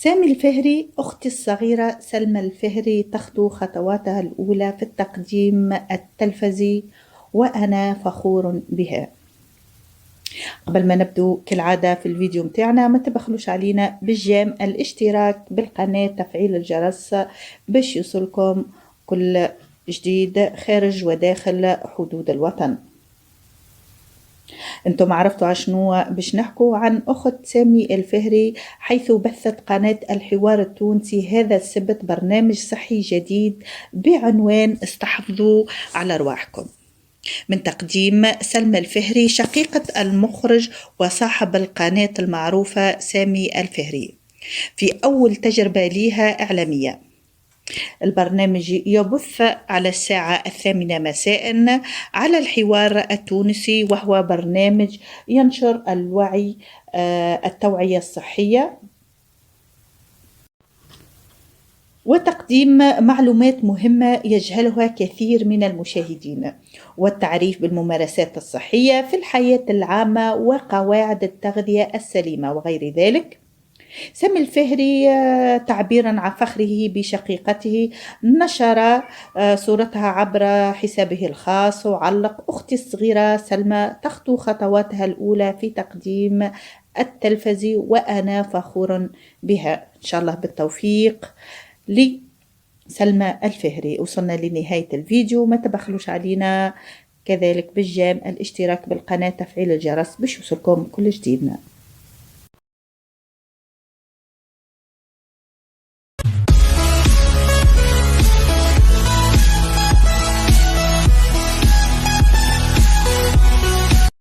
سامي الفهري. أختي الصغيرة سلمى الفهري تخطو خطواتها الأولى في التقديم التلفزي وأنا فخور بها. قبل ما نبدو كالعادة في الفيديو متاعنا ما تبخلوش علينا بالجيم، الاشتراك بالقناة، تفعيل الجرس باش يوصلكم كل جديد خارج وداخل حدود الوطن. انتم عرفتوا عشنو باش نحكوا عن أخت سامي الفهري، حيث بثت قناة الحوار التونسي هذا السبت برنامج صحي جديد بعنوان استحفظوا على رواحكم، من تقديم سلمى الفهري شقيقة المخرج وصاحب القناة المعروفة سامي الفهري، في أول تجربة لها إعلامية. البرنامج يبث على الساعة 8 مساء على الحوار التونسي، وهو برنامج ينشر الوعي التوعية الصحية وتقديم معلومات مهمة يجهلها كثير من المشاهدين، والتعريف بالممارسات الصحية في الحياة العامة وقواعد التغذية السليمة وغير ذلك. سامي الفهري تعبيرا عن فخره بشقيقته نشر صورتها عبر حسابه الخاص وعلق: أختي الصغيرة سلمى تخطو خطواتها الأولى في تقديم التلفزي وأنا فخور بها. إن شاء الله بالتوفيق لسلمى الفهري. وصلنا لنهاية الفيديو، ما تبخلوش علينا كذلك بالجيم، الاشتراك بالقناة، تفعيل الجرس باش يوصلكم كل جديدنا.